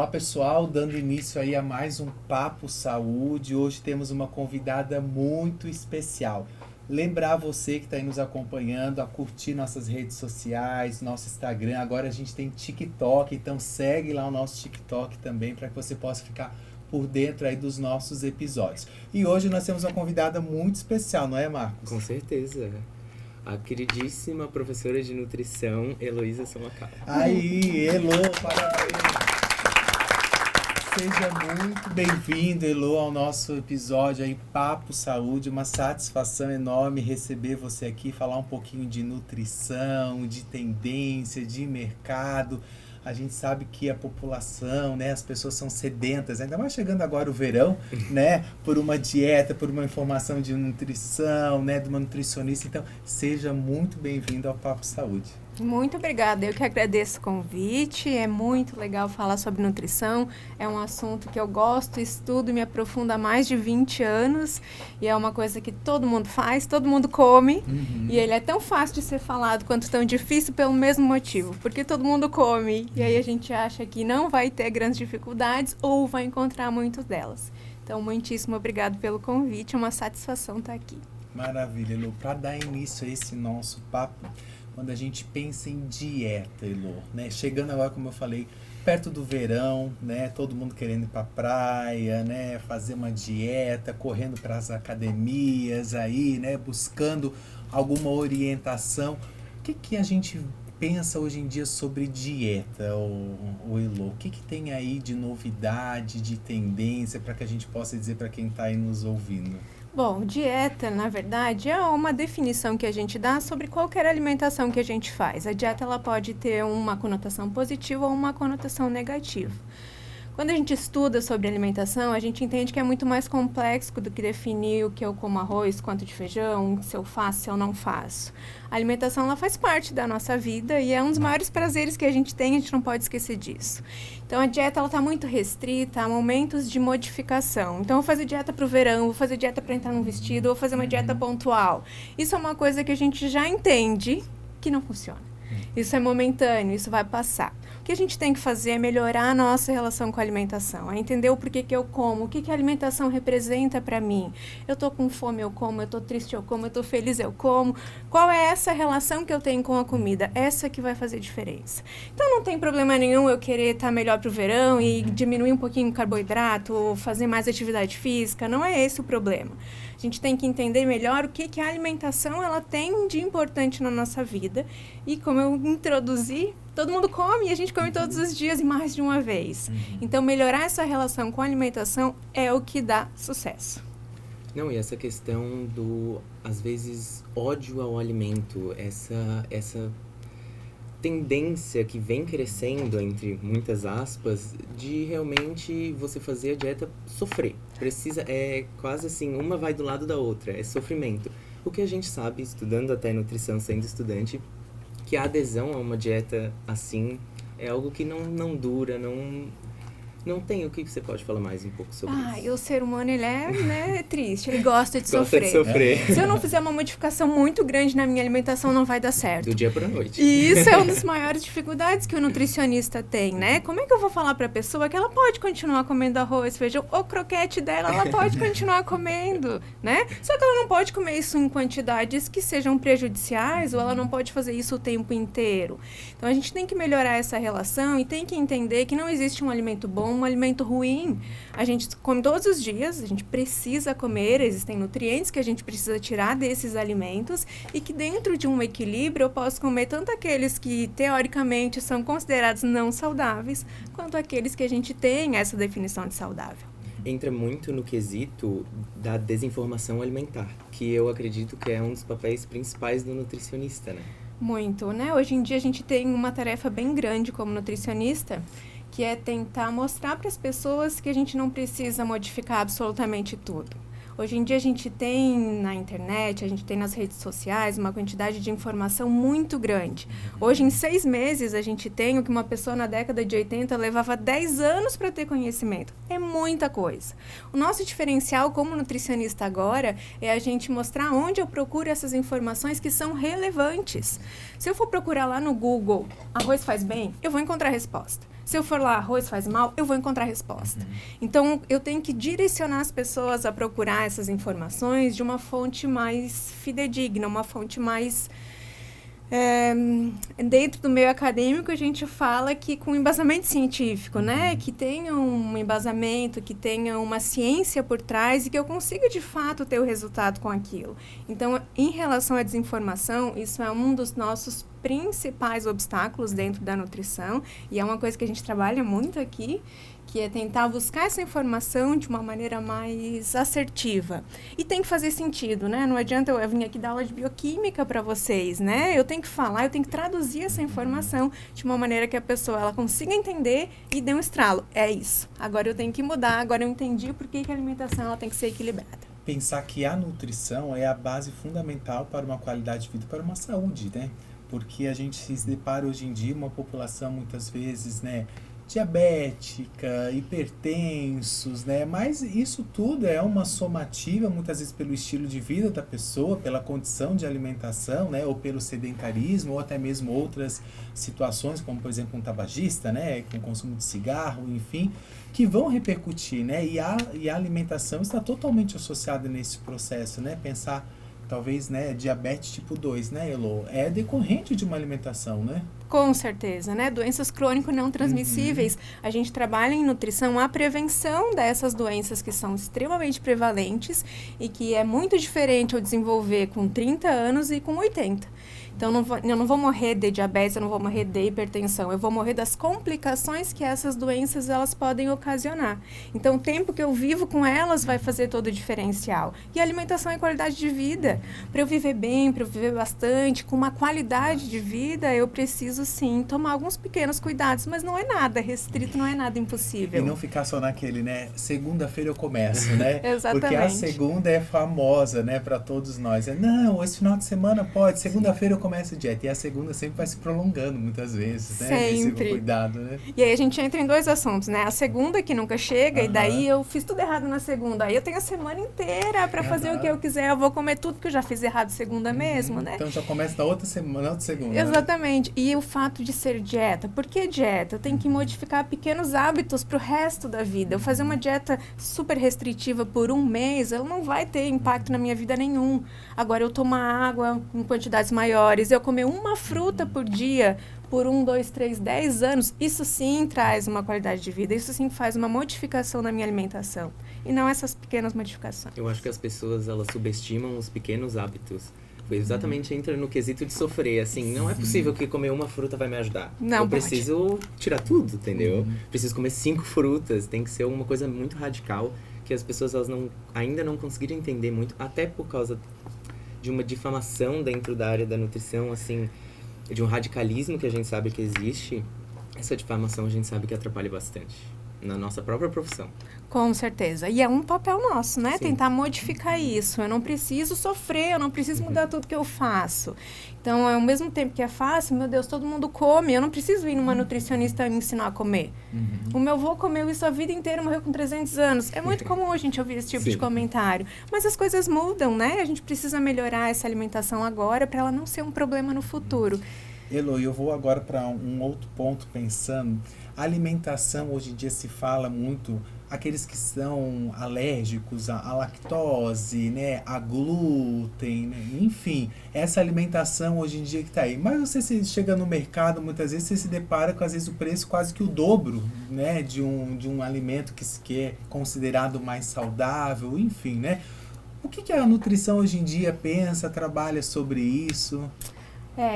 Olá pessoal, dando início aí a mais um Papo Saúde. Hoje temos uma convidada muito especial. Lembrar você que está aí nos acompanhando a curtir nossas redes sociais, nosso Instagram. Agora a gente tem TikTok, então segue lá o nosso TikTok também para que você possa ficar por dentro aí dos nossos episódios. E hoje nós temos uma convidada muito especial, não é, Marcos? Com certeza. A queridíssima professora de nutrição, Heloísa Somacala. Aí, Elo, parabéns! Seja muito bem-vindo, Elo, ao nosso episódio aí, Papo Saúde. Uma satisfação enorme receber você aqui, falar um pouquinho de nutrição, de tendência, de mercado. A gente sabe que a população, né, as pessoas são sedentas, ainda mais chegando agora o verão, né, por uma dieta, por uma informação de nutrição, né, de uma nutricionista. Então, seja muito bem-vindo ao Papo Saúde. Muito obrigada, eu que agradeço o convite, é muito legal falar sobre nutrição, é um assunto que eu gosto, estudo e me aprofundo há mais de 20 anos e é uma coisa que todo mundo faz, todo mundo come e ele é tão fácil de ser falado quanto tão difícil pelo mesmo motivo, porque todo mundo come e aí a gente acha que não vai ter grandes dificuldades ou vai encontrar muitas delas. Então, muitíssimo obrigado pelo convite, é uma satisfação estar aqui. Maravilha, Elo. Para dar início a esse nosso papo, quando a gente pensa em dieta, Elo, né? Chegando agora, como eu falei, perto do verão, né? Todo mundo querendo ir para a praia, né? Fazer uma dieta, correndo para as academias aí, né? Buscando alguma orientação. O que a gente pensa hoje em dia sobre dieta, o Elo? O que tem aí de novidade, de tendência, para que a gente possa dizer para quem está aí nos ouvindo? Bom, dieta, na verdade, é uma definição que a gente dá sobre qualquer alimentação que a gente faz. A dieta ela pode ter uma conotação positiva ou uma conotação negativa. Quando a gente estuda sobre alimentação, a gente entende que é muito mais complexo do que definir o que eu como arroz, quanto de feijão, se eu faço, se eu não faço. A alimentação ela faz parte da nossa vida e é um dos maiores prazeres que a gente tem, a gente não pode esquecer disso. Então, a dieta está muito restrita a momentos de modificação. Então, eu vou fazer dieta para o verão, vou fazer dieta para entrar num vestido, vou fazer uma dieta pontual. Isso é uma coisa que a gente já entende que não funciona. Isso é momentâneo, isso vai passar. O que a gente tem que fazer é melhorar a nossa relação com a alimentação, é entender o porquê que eu como, o que a alimentação representa para mim. Eu tô com fome, eu como, eu tô triste, eu como, eu tô feliz, eu como. Qual é essa relação que eu tenho com a comida? Essa que vai fazer diferença. Então não tem problema nenhum eu querer estar melhor pro verão e diminuir um pouquinho o carboidrato, ou fazer mais atividade física, não é esse o problema. A gente tem que entender melhor o que a alimentação ela tem de importante na nossa vida e como eu introduzi, todo mundo come e a gente come todos os dias e mais de uma vez. Então, melhorar essa relação com a alimentação é o que dá sucesso. Não, e essa questão do, às vezes, ódio ao alimento, essa tendência que vem crescendo, entre muitas aspas, de realmente você fazer a dieta sofrer. É quase assim, uma vai do lado da outra, é sofrimento. O que a gente sabe, estudando até nutrição, sendo estudante, que a adesão a uma dieta assim é algo que não dura, não tem. O que você pode falar mais um pouco sobre isso? E o ser humano, ele é triste, ele gosta de Gosta sofrer. de sofrer. Se eu não fizer uma modificação muito grande na minha alimentação, não vai dar certo. Do dia para a noite. E isso é uma das maiores dificuldades que o nutricionista tem, né? Como é que eu vou falar para a pessoa que ela pode continuar comendo arroz, feijão, o croquete dela, ela pode continuar comendo, né? Só que ela não pode comer isso em quantidades que sejam prejudiciais ou ela não pode fazer isso o tempo inteiro. Então, a gente tem que melhorar essa relação e tem que entender que não existe um alimento bom, um alimento ruim. A gente come todos os dias, a gente precisa comer, existem nutrientes que a gente precisa tirar desses alimentos e que dentro de um equilíbrio eu posso comer tanto aqueles que teoricamente são considerados não saudáveis, quanto aqueles que a gente tem essa definição de saudável. Entra muito no quesito da desinformação alimentar, que eu acredito que é um dos papéis principais do nutricionista, né? Muito, né? Hoje em dia a gente tem uma tarefa bem grande como nutricionista, que é tentar mostrar para as pessoas que a gente não precisa modificar absolutamente tudo. Hoje em dia a gente tem na internet, a gente tem nas redes sociais uma quantidade de informação muito grande. Hoje, em 6 meses, a gente tem o que uma pessoa na década de 80 levava 10 anos para ter conhecimento. É muita coisa. O nosso diferencial como nutricionista agora é a gente mostrar onde eu procuro essas informações que são relevantes. Se eu for procurar lá no Google, arroz faz bem, eu vou encontrar a resposta. Se eu for lá, arroz faz mal, eu vou encontrar resposta. Então, eu tenho que direcionar as pessoas a procurar essas informações de uma fonte mais fidedigna, uma fonte mais... dentro do meio acadêmico, a gente fala que com embasamento científico, né? Que tenha um embasamento, que tenha uma ciência por trás e que eu consiga, de fato, ter o resultado com aquilo. Então, em relação à desinformação, isso é um dos nossos principais obstáculos dentro da nutrição e é uma coisa que a gente trabalha muito aqui, que é tentar buscar essa informação de uma maneira mais assertiva. E tem que fazer sentido, né? Não adianta eu vir aqui dar aula de bioquímica para vocês, né? Eu tenho que falar, eu tenho que traduzir essa informação de uma maneira que a pessoa ela consiga entender e dê um estralo. É isso. Agora eu tenho que mudar, agora eu entendi por que a alimentação ela tem que ser equilibrada. Pensar que a nutrição é a base fundamental para uma qualidade de vida, para uma saúde, né? Porque a gente se depara hoje em dia uma população muitas vezes, né, diabética, hipertensos, né? Mas isso tudo é uma somativa, muitas vezes pelo estilo de vida da pessoa, pela condição de alimentação, né? Ou pelo sedentarismo, ou até mesmo outras situações, como por exemplo um tabagista, né? Com consumo de cigarro, enfim, que vão repercutir, né? E a alimentação está totalmente associada nesse processo, né? Pensar, talvez, né, diabetes tipo 2, né, Elo? É decorrente de uma alimentação, né? Com certeza, né? Doenças crônico não transmissíveis. A gente trabalha em nutrição a prevenção dessas doenças que são extremamente prevalentes e que é muito diferente eu desenvolver com 30 anos e com 80. Então, eu não vou morrer de diabetes, eu não vou morrer de hipertensão, eu vou morrer das complicações que essas doenças elas podem ocasionar. Então, o tempo que eu vivo com elas vai fazer todo o diferencial. E a alimentação é qualidade de vida. Para eu viver bem, para eu viver bastante, com uma qualidade de vida, eu preciso, sim, tomar alguns pequenos cuidados, mas não é nada restrito, não é nada impossível. E não ficar só naquele, né? Segunda-feira eu começo, né? Exatamente. Porque a segunda é famosa, né, para todos nós. Não, esse final de semana pode, segunda-feira eu começo a dieta. E a segunda sempre vai se prolongando muitas vezes, né? Sempre. Esse cuidado, né? E aí a gente entra em dois assuntos, né? A segunda que nunca chega, e daí eu fiz tudo errado na segunda. Aí eu tenho a semana inteira para fazer o que eu quiser. Eu vou comer tudo que eu já fiz errado segunda mesmo, né? Então já começa na outra semana, na outra segunda. Exatamente. Né? E o fato de ser dieta. Por que dieta? Eu tenho que modificar pequenos hábitos para o resto da vida. Eu fazer uma dieta super restritiva por um mês, ela não vai ter impacto na minha vida nenhum. Agora, eu tomar água em quantidades maiores, eu comer uma fruta por dia por 1, 2, 3, 10 anos, isso sim traz uma qualidade de vida, isso sim faz uma modificação na minha alimentação. E não essas pequenas modificações. Eu acho que as pessoas, elas subestimam os pequenos hábitos. Foi exatamente entra no quesito de sofrer, assim, não é possível que comer uma fruta vai me ajudar. Não, eu preciso tirar tudo, entendeu? Preciso comer 5 frutas, tem que ser uma coisa muito radical, que as pessoas elas ainda não conseguiram entender muito, até por causa de uma difamação dentro da área da nutrição, assim, de um radicalismo que a gente sabe que existe. Essa difamação a gente sabe que atrapalha bastante na nossa própria profissão. Com certeza. E é um papel nosso, né? Sim. Tentar modificar isso. Eu não preciso sofrer, eu não preciso mudar tudo que eu faço. Então, ao mesmo tempo que é fácil, meu Deus, todo mundo come. Eu não preciso ir numa nutricionista me ensinar a comer. O meu avô comeu isso a vida inteira, morreu com 300 anos. É muito comum a gente ouvir esse tipo de comentário. Mas as coisas mudam, né? A gente precisa melhorar essa alimentação agora para ela não ser um problema no futuro. Elo, eu vou agora para um outro ponto pensando. A alimentação, hoje em dia se fala muito, aqueles que são alérgicos à lactose, né, a glúten, né, enfim, essa alimentação hoje em dia que está aí. Mas você chega no mercado, muitas vezes você se depara com, às vezes, o preço quase que o dobro, né, de um alimento que é considerado mais saudável, enfim, né. O que a nutrição hoje em dia pensa, trabalha sobre isso?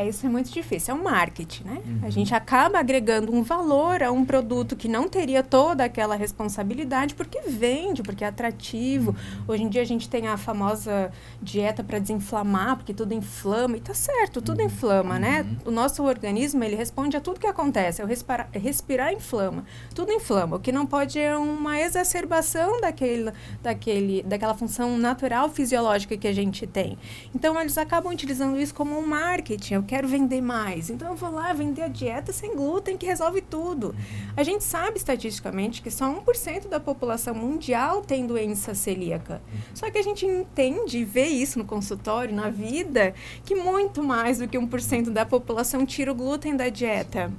Isso é muito difícil, é um marketing, né? A gente acaba agregando um valor a um produto que não teria toda aquela responsabilidade porque vende, porque é atrativo. Hoje em dia a gente tem a famosa dieta para desinflamar, porque tudo inflama, e tá certo, tudo inflama, né? O nosso organismo, ele responde a tudo que acontece, respirar inflama, tudo inflama. O que não pode é uma exacerbação daquela função natural, fisiológica que a gente tem. Então, eles acabam utilizando isso como um marketing. Eu quero vender mais, então eu vou lá vender a dieta sem glúten que resolve tudo. A gente sabe estatisticamente que só 1% da população mundial tem doença celíaca. Só que a gente entende e vê isso no consultório, na vida, que muito mais do que 1% da população tira o glúten da dieta.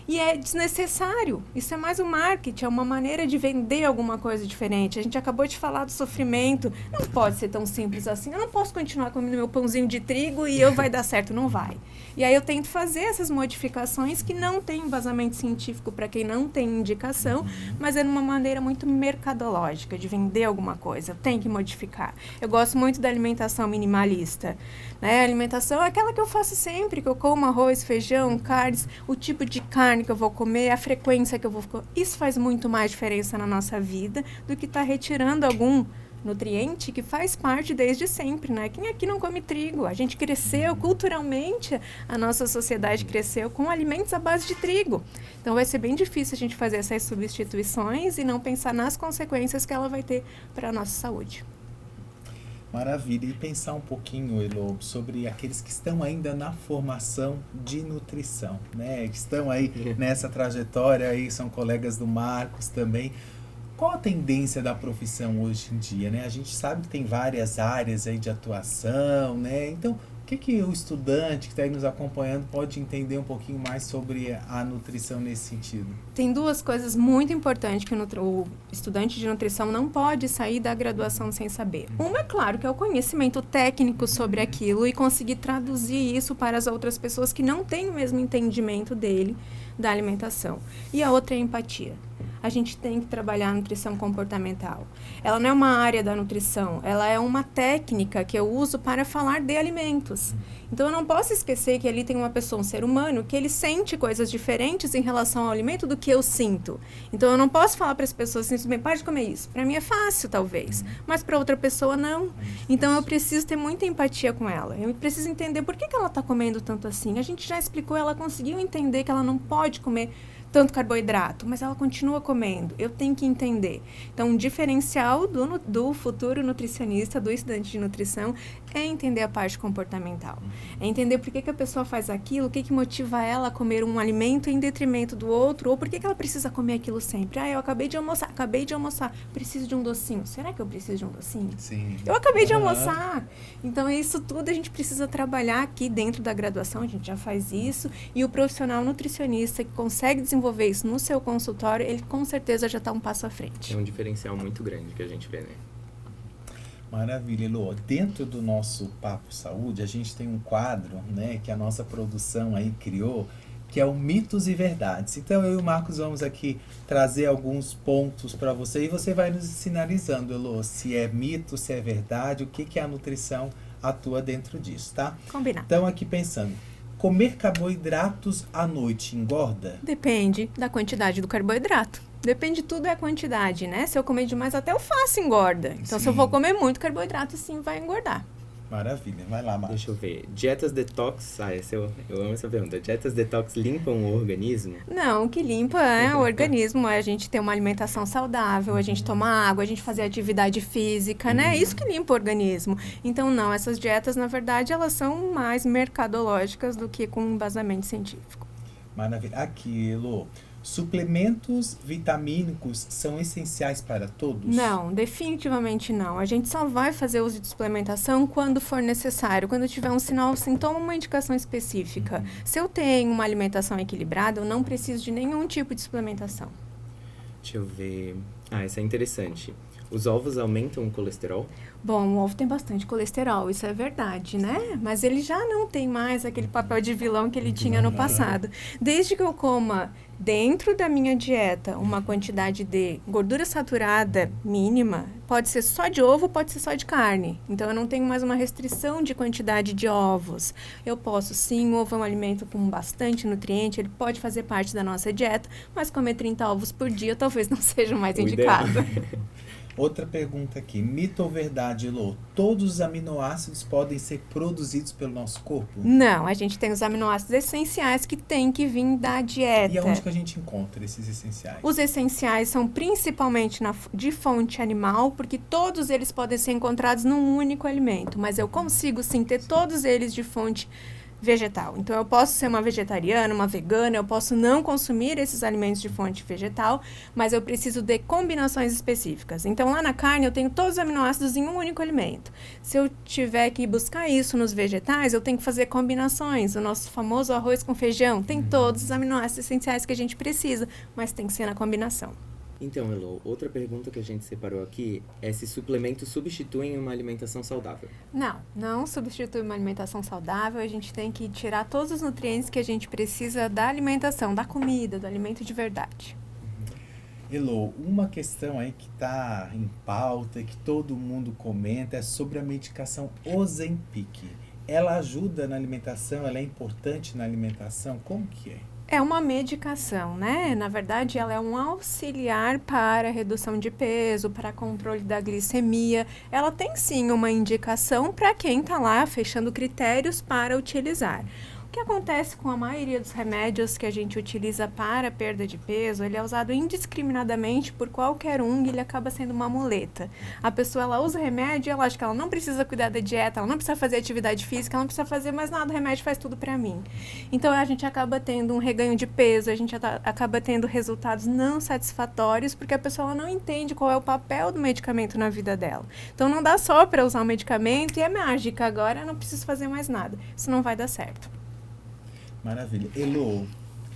E é desnecessário. Isso é mais um marketing, é uma maneira de vender alguma coisa diferente. A gente acabou de falar do sofrimento. Não pode ser tão simples assim. Eu não posso continuar comendo meu pãozinho de trigo e vai dar certo. Não vai. E aí eu tento fazer essas modificações que não tem embasamento científico para quem não tem indicação, mas é uma maneira muito mercadológica de vender alguma coisa. Tem que modificar. Eu gosto muito da alimentação minimalista. Né? A alimentação é aquela que eu faço sempre, que eu como arroz, feijão, carnes, o tipo de carne que eu vou comer, a frequência que eu vou comer. Isso faz muito mais diferença na nossa vida do que estar retirando algum nutriente que faz parte desde sempre, né? Quem aqui não come trigo? A gente cresceu culturalmente, a nossa sociedade cresceu com alimentos à base de trigo. Então vai ser bem difícil a gente fazer essas substituições e não pensar nas consequências que ela vai ter para a nossa saúde. Maravilha. E pensar um pouquinho, Elo, sobre aqueles que estão ainda na formação de nutrição, né? Que estão aí nessa trajetória, aí são colegas do Marcos também. Qual a tendência da profissão hoje em dia, né? A gente sabe que tem várias áreas aí de atuação, né? Então, o que o estudante que está aí nos acompanhando pode entender um pouquinho mais sobre a nutrição nesse sentido? Tem duas coisas muito importantes que o estudante de nutrição não pode sair da graduação sem saber. Uma, é claro, que é o conhecimento técnico sobre aquilo e conseguir traduzir isso para as outras pessoas que não têm o mesmo entendimento dele, da alimentação. E a outra é a empatia. A gente tem que trabalhar a nutrição comportamental. Ela não é uma área da nutrição, ela é uma técnica que eu uso para falar de alimentos. Então, eu não posso esquecer que ali tem uma pessoa, um ser humano, que ele sente coisas diferentes em relação ao alimento do que eu sinto. Então, eu não posso falar para as pessoas assim, bem, pare de comer isso. Para mim é fácil, talvez, mas para outra pessoa não. Então, eu preciso ter muita empatia com ela. Eu preciso entender por que ela está comendo tanto assim. A gente já explicou, ela conseguiu entender que ela não pode comer tanto carboidrato, mas ela continua comendo. Eu tenho que entender. Então, um diferencial do futuro nutricionista, do estudante de nutrição, é entender a parte comportamental. É entender por que a pessoa faz aquilo, o que motiva ela a comer um alimento em detrimento do outro, ou por que ela precisa comer aquilo sempre. Eu acabei de almoçar, preciso de um docinho. Será que eu preciso de um docinho? Sim. Eu acabei de almoçar. Então, isso tudo a gente precisa trabalhar aqui dentro da graduação, a gente já faz isso, e o profissional nutricionista que consegue desenvolver isso no seu consultório, ele com certeza já está um passo à frente. É um diferencial muito grande que a gente vê, né? Maravilha, Elô. Dentro do nosso Papo Saúde, a gente tem um quadro, né, que a nossa produção aí criou, que é o Mitos e Verdades. Então, eu e o Marcos vamos aqui trazer alguns pontos para você e você vai nos sinalizando, Elô, se é mito, se é verdade, o que a nutrição atua dentro disso, tá? Combinado. Então, aqui pensando, comer carboidratos à noite engorda? Depende da quantidade do carboidrato. Depende, tudo é a quantidade, né? Se eu comer demais, até o alface engorda. Então, se eu for comer muito carboidrato, sim, vai engordar. Maravilha. Vai lá, Marcos. Deixa eu ver. Dietas detox... eu amo essa pergunta. Dietas detox limpam o organismo? Não, o que limpa o organismo é a gente ter uma alimentação saudável, a gente tomar água, a gente fazer atividade física, né? Isso que limpa o organismo. Então, não, essas dietas, na verdade, elas são mais mercadológicas do que com embasamento científico. Maravilha. Aquilo. Suplementos vitamínicos são essenciais para todos? Não, definitivamente não. A gente só vai fazer uso de suplementação quando for necessário, quando tiver um sinal, sintoma, uma indicação específica. Se eu tenho uma alimentação equilibrada, eu não preciso de nenhum tipo de suplementação. Deixa eu ver... essa é interessante. Os ovos aumentam o colesterol? Bom, o ovo tem bastante colesterol, isso é verdade, né? Mas ele já não tem mais aquele papel de vilão que ele tinha no passado. Desde que eu coma dentro da minha dieta uma quantidade de gordura saturada mínima, pode ser só de ovo, pode ser só de carne. Então, eu não tenho mais uma restrição de quantidade de ovos. Eu posso, sim, o ovo é um alimento com bastante nutriente, ele pode fazer parte da nossa dieta, mas comer 30 ovos por dia talvez não seja o mais indicado. Outra pergunta aqui, mito ou verdade, Elô? Todos os aminoácidos podem ser produzidos pelo nosso corpo? Não, a gente tem os aminoácidos essenciais que tem que vir da dieta. E aonde que a gente encontra esses essenciais? Os essenciais são principalmente de fonte animal, porque todos eles podem ser encontrados num único alimento, mas eu consigo sim ter todos eles de fonte vegetal. Então, eu posso ser uma vegetariana, uma vegana, eu posso não consumir esses alimentos de fonte vegetal, mas eu preciso de combinações específicas. Então, lá na carne, eu tenho todos os aminoácidos em um único alimento. Se eu tiver que buscar isso nos vegetais, eu tenho que fazer combinações. O nosso famoso arroz com feijão tem todos os aminoácidos essenciais que a gente precisa, mas tem que ser na combinação. Então, Elo, outra pergunta que a gente separou aqui é se suplementos substituem uma alimentação saudável. Não substitui uma alimentação saudável. A gente tem que tirar todos os nutrientes que a gente precisa da alimentação, da comida, do alimento de verdade. Elo, uma questão aí que está em pauta, que todo mundo comenta, é sobre a medicação Ozempic. Ela ajuda na alimentação? Ela é importante na alimentação? Como que é? É uma medicação, né? Na verdade, ela é um auxiliar para redução de peso, para controle da glicemia. Ela tem sim uma indicação para quem está lá fechando critérios para utilizar. O que acontece com a maioria dos remédios que a gente utiliza para perda de peso, ele é usado indiscriminadamente por qualquer um e ele acaba sendo uma muleta. A pessoa, ela usa remédio, ela acha que ela não precisa cuidar da dieta, ela não precisa fazer atividade física, ela não precisa fazer mais nada, o remédio faz tudo para mim. Então, a gente acaba tendo um reganho de peso, a gente acaba tendo resultados não satisfatórios, porque a pessoa ela não entende qual é o papel do medicamento na vida dela. Então, não dá só para usar o medicamento e é mágica, agora eu não preciso fazer mais nada. Isso não vai dar certo. Maravilha. Elo,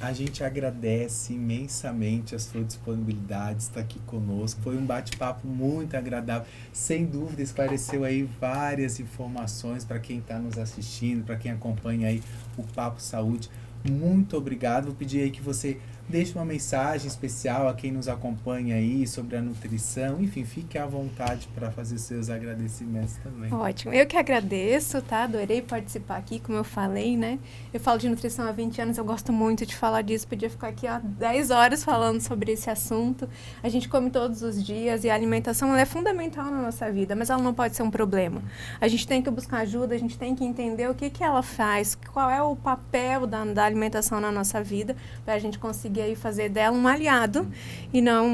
a gente agradece imensamente a sua disponibilidade, estar aqui conosco. Foi um bate-papo muito agradável. Sem dúvida, esclareceu aí várias informações para quem está nos assistindo, para quem acompanha aí o Papo Saúde. Muito obrigado. Vou pedir aí que você deixe uma mensagem especial a quem nos acompanha aí sobre a nutrição. Enfim, fique à vontade para fazer seus agradecimentos também. Ótimo. Eu que agradeço, tá? Adorei participar aqui, como eu falei, né? Eu falo de nutrição há 20 anos, eu gosto muito de falar disso. Podia ficar aqui há 10 horas falando sobre esse assunto. A gente come todos os dias e a alimentação ela é fundamental na nossa vida, mas ela não pode ser um problema. A gente tem que buscar ajuda, a gente tem que entender o que ela faz, qual é o papel da alimentação na nossa vida, para a gente conseguir aí fazer dela um aliado e não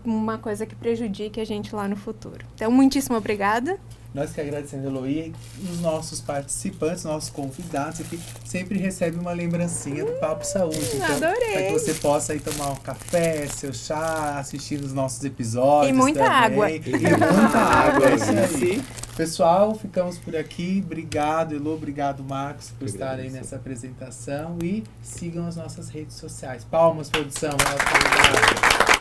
uma coisa que prejudique a gente lá no futuro. Então, muitíssimo obrigada. Nós que agradecemos, Eloy, e os nossos participantes, nossos convidados aqui, sempre recebem uma lembrancinha do Papo Saúde. Então, adorei! para que você possa aí tomar um café, seu chá, assistir os nossos episódios. E muita também. água. E muita água, é isso aí. Pessoal, ficamos por aqui. Obrigado, Elo. Obrigado, Marcos, por estar aí nessa apresentação. E sigam as nossas redes sociais. Palmas, produção. Obrigado.